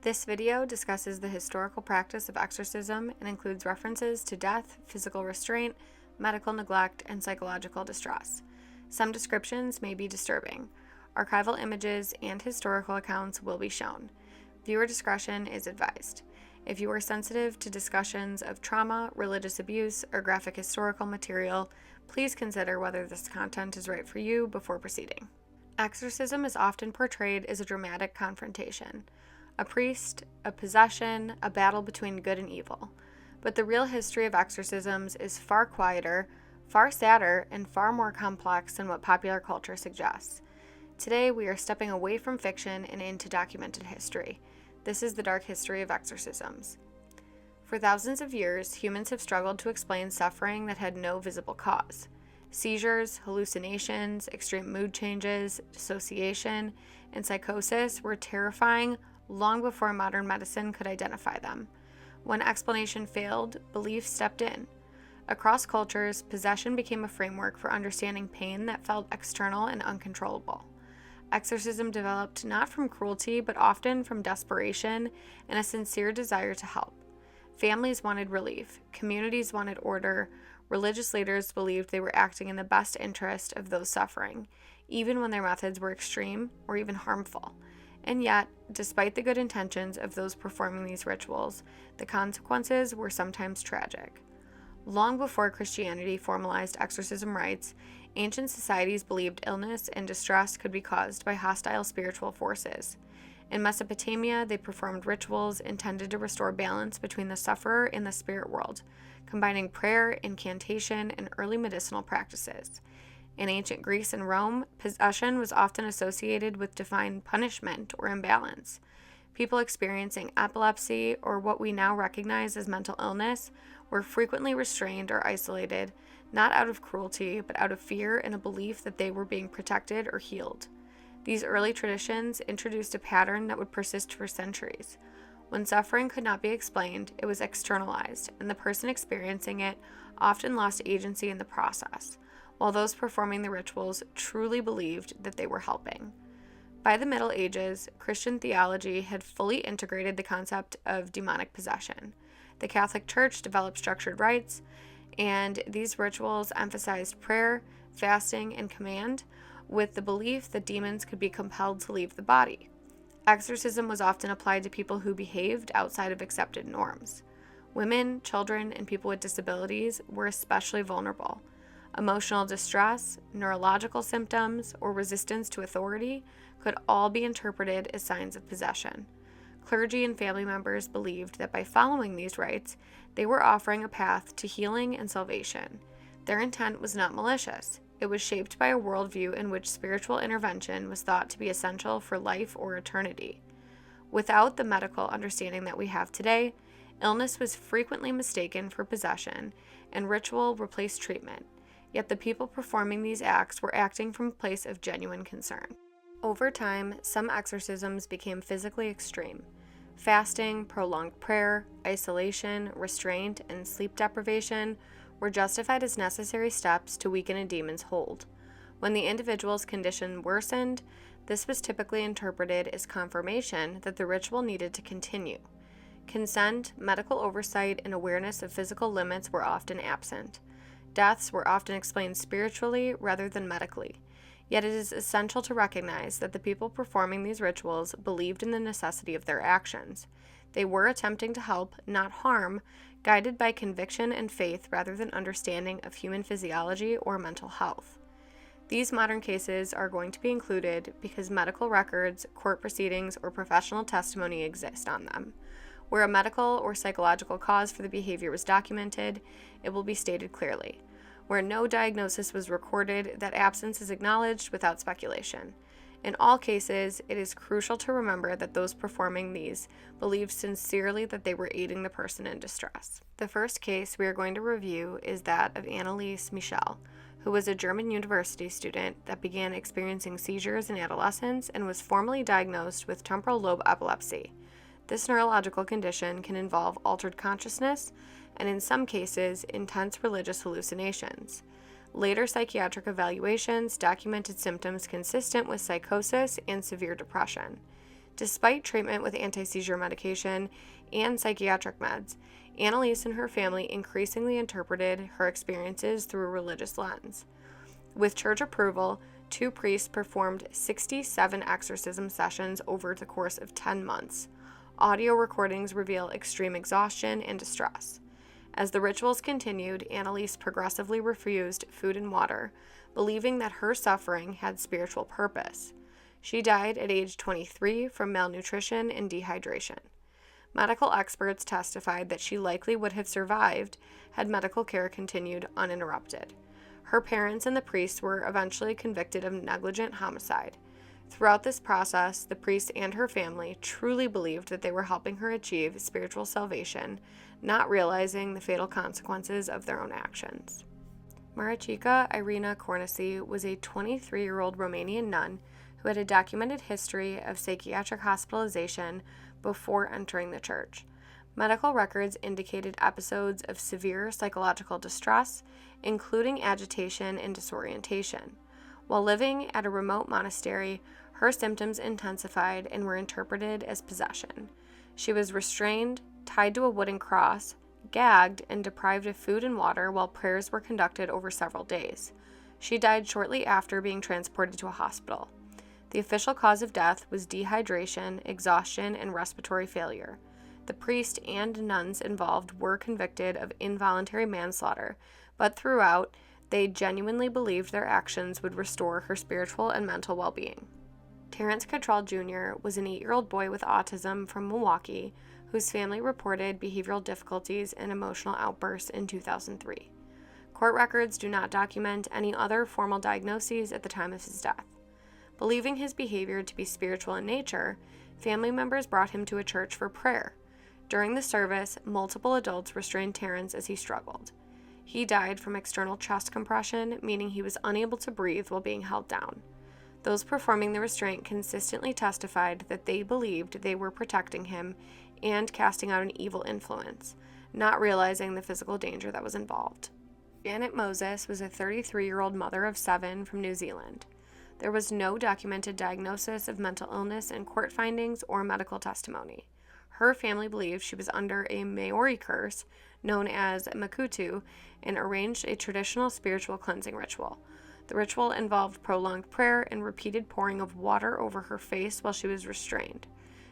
This video discusses the historical practice of exorcism and includes references to death, physical restraint, medical neglect, and psychological distress. Some descriptions may be disturbing. Archival images and historical accounts will be shown. Viewer discretion is advised. If you are sensitive to discussions of trauma, religious abuse, or graphic historical material, please consider whether this content is right for you before proceeding. Exorcism is often portrayed as a dramatic confrontation. A priest, a possession, a battle between good and evil. But the real history of exorcisms is far quieter, far sadder, and far more complex than what popular culture suggests. Today, we are stepping away from fiction and into documented history. This is the dark history of exorcisms. For thousands of years, humans have struggled to explain suffering that had no visible cause. Seizures, hallucinations, extreme mood changes, dissociation, and psychosis were terrifying long before modern medicine could identify them. When explanation failed, belief stepped in. Across cultures, possession became a framework for understanding pain that felt external and uncontrollable. Exorcism developed not from cruelty, but often from desperation and a sincere desire to help. Families wanted relief, communities wanted order, religious leaders believed they were acting in the best interest of those suffering, even when their methods were extreme or even harmful. And yet, despite the good intentions of those performing these rituals, the consequences were sometimes tragic. Long before Christianity formalized exorcism rites, ancient societies believed illness and distress could be caused by hostile spiritual forces. In Mesopotamia, they performed rituals intended to restore balance between the sufferer and the spirit world, combining prayer, incantation, and early medicinal practices. In ancient Greece and Rome, possession was often associated with divine punishment or imbalance. People experiencing epilepsy, or what we now recognize as mental illness, were frequently restrained or isolated, not out of cruelty, but out of fear and a belief that they were being protected or healed. These early traditions introduced a pattern that would persist for centuries. When suffering could not be explained, it was externalized, and the person experiencing it often lost agency in the process, while those performing the rituals truly believed that they were helping. By the Middle Ages, Christian theology had fully integrated the concept of demonic possession. The Catholic Church developed structured rites, and these rituals emphasized prayer, fasting, and command, with the belief that demons could be compelled to leave the body. Exorcism was often applied to people who behaved outside of accepted norms. Women, children, and people with disabilities were especially vulnerable. Emotional distress, neurological symptoms, or resistance to authority could all be interpreted as signs of possession. Clergy and family members believed that by following these rites, they were offering a path to healing and salvation. Their intent was not malicious. It was shaped by a worldview in which spiritual intervention was thought to be essential for life or eternity. Without the medical understanding that we have today, illness was frequently mistaken for possession, and ritual replaced treatment. Yet the people performing these acts were acting from a place of genuine concern. Over time, some exorcisms became physically extreme. Fasting, prolonged prayer, isolation, restraint, and sleep deprivation were justified as necessary steps to weaken a demon's hold. When the individual's condition worsened, this was typically interpreted as confirmation that the ritual needed to continue. Consent, medical oversight, and awareness of physical limits were often absent. Deaths were often explained spiritually rather than medically. Yet it is essential to recognize that the people performing these rituals believed in the necessity of their actions. They were attempting to help, not harm, guided by conviction and faith rather than understanding of human physiology or mental health. These modern cases are going to be included because medical records, court proceedings, or professional testimony exist on them. Where a medical or psychological cause for the behavior was documented, it will be stated clearly. Where no diagnosis was recorded, that absence is acknowledged without speculation. In all cases, it is crucial to remember that those performing these believed sincerely that they were aiding the person in distress. The first case we are going to review is that of Anneliese Michel, who was a German university student that began experiencing seizures in adolescence and was formally diagnosed with temporal lobe epilepsy. This neurological condition can involve altered consciousness and, in some cases, intense religious hallucinations. Later psychiatric evaluations documented symptoms consistent with psychosis and severe depression. Despite treatment with anti-seizure medication and psychiatric meds, Anneliese and her family increasingly interpreted her experiences through a religious lens. With church approval, 2 priests performed 67 exorcism sessions over the course of 10 months. Audio recordings reveal extreme exhaustion and distress. As the rituals continued, Anneliese progressively refused food and water, believing that her suffering had spiritual purpose. She died at age 23 from malnutrition and dehydration. Medical experts testified that she likely would have survived had medical care continued uninterrupted. Her parents and the priests were eventually convicted of negligent homicide. Throughout this process, the priest and her family truly believed that they were helping her achieve spiritual salvation, not realizing the fatal consequences of their own actions. Maricica Irina Cornici was a 23-year-old Romanian nun who had a documented history of psychiatric hospitalization before entering the church. Medical records indicated episodes of severe psychological distress, including agitation and disorientation. While living at a remote monastery, her symptoms intensified and were interpreted as possession. She was restrained, tied to a wooden cross, gagged, and deprived of food and water while prayers were conducted over several days. She died shortly after being transported to a hospital. The official cause of death was dehydration, exhaustion, and respiratory failure. The priest and nuns involved were convicted of involuntary manslaughter, but throughout, they genuinely believed their actions would restore her spiritual and mental well-being. Terrance Cottrell Jr. was an 8-year-old boy with autism from Milwaukee whose family reported behavioral difficulties and emotional outbursts in 2003. Court records do not document any other formal diagnoses at the time of his death. Believing his behavior to be spiritual in nature, family members brought him to a church for prayer. During the service, multiple adults restrained Terrance as he struggled. He died from external chest compression, meaning he was unable to breathe while being held down. Those performing the restraint consistently testified that they believed they were protecting him and casting out an evil influence, not realizing the physical danger that was involved. Janet Moses was a 33-year-old mother of 7 from New Zealand. There was no documented diagnosis of mental illness in court findings or medical testimony. Her family believed she was under a Maori curse, known as Makutu, and arranged a traditional spiritual cleansing ritual. The ritual involved prolonged prayer and repeated pouring of water over her face while she was restrained.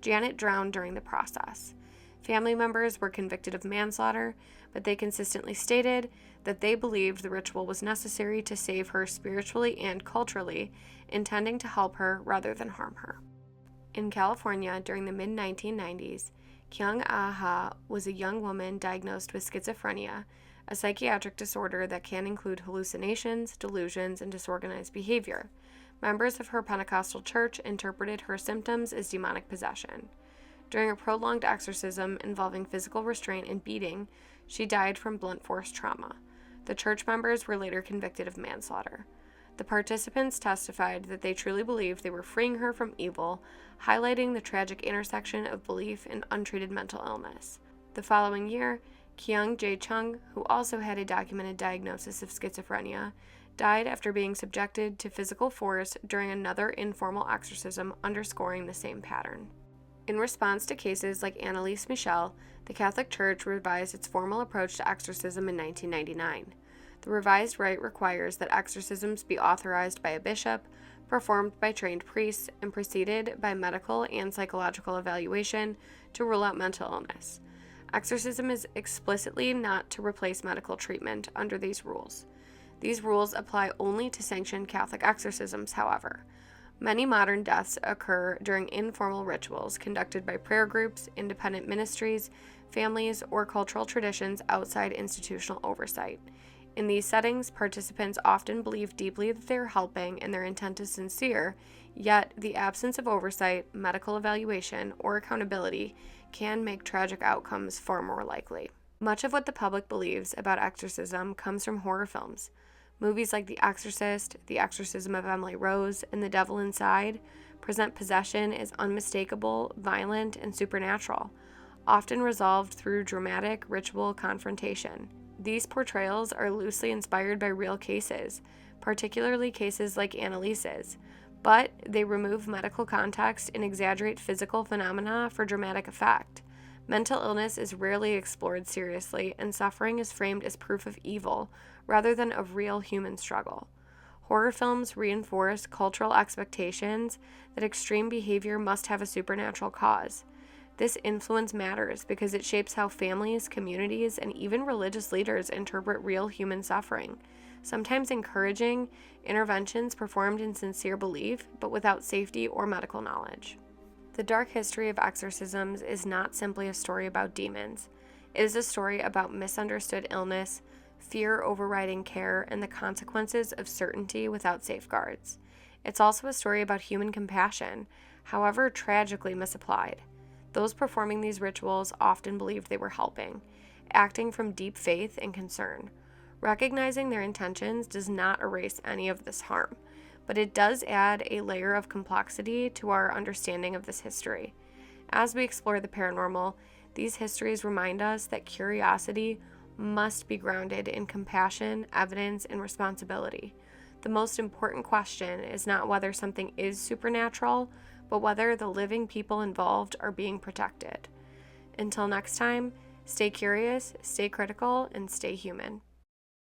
Janet drowned during the process. Family members were convicted of manslaughter, but they consistently stated that they believed the ritual was necessary to save her spiritually and culturally, intending to help her rather than harm her. In California, during the mid-1990s, Kyung Ah-ha was a young woman diagnosed with schizophrenia, a psychiatric disorder that can include hallucinations, delusions, and disorganized behavior. Members of her Pentecostal church interpreted her symptoms as demonic possession. During a prolonged exorcism involving physical restraint and beating, she died from blunt force trauma. The church members were later convicted of manslaughter. The participants testified that they truly believed they were freeing her from evil, highlighting the tragic intersection of belief and untreated mental illness. The following year, Kyung Jae Chung, who also had a documented diagnosis of schizophrenia, died after being subjected to physical force during another informal exorcism, underscoring the same pattern. In response to cases like Anneliese Michel, the Catholic Church revised its formal approach to exorcism in 1999. The revised rite requires that exorcisms be authorized by a bishop, performed by trained priests, and preceded by medical and psychological evaluation to rule out mental illness. Exorcism is explicitly not to replace medical treatment under these rules. These rules apply only to sanctioned Catholic exorcisms, however. Many modern deaths occur during informal rituals conducted by prayer groups, independent ministries, families, or cultural traditions outside institutional oversight. In these settings, participants often believe deeply that they are helping and their intent is sincere, yet the absence of oversight, medical evaluation, or accountability can make tragic outcomes far more likely. Much of what the public believes about exorcism comes from horror films. Movies like The Exorcist, The Exorcism of Emily Rose, and The Devil Inside present possession as unmistakable, violent, and supernatural, often resolved through dramatic ritual confrontation. These portrayals are loosely inspired by real cases, particularly cases like Anneliese's, but they remove medical context and exaggerate physical phenomena for dramatic effect. Mental illness is rarely explored seriously, and suffering is framed as proof of evil rather than of real human struggle. Horror films reinforce cultural expectations that extreme behavior must have a supernatural cause. This influence matters because it shapes how families, communities, and even religious leaders interpret real human suffering, sometimes encouraging interventions performed in sincere belief, but without safety or medical knowledge. The dark history of exorcisms is not simply a story about demons. It is a story about misunderstood illness, fear overriding care, and the consequences of certainty without safeguards. It's also a story about human compassion, however tragically misapplied. Those performing these rituals often believed they were helping, acting from deep faith and concern. Recognizing their intentions does not erase any of this harm, but it does add a layer of complexity to our understanding of this history. As we explore the paranormal, these histories remind us that curiosity must be grounded in compassion, evidence, and responsibility. The most important question is not whether something is supernatural, but whether the living people involved are being protected. Until next time, stay curious, stay critical, and stay human.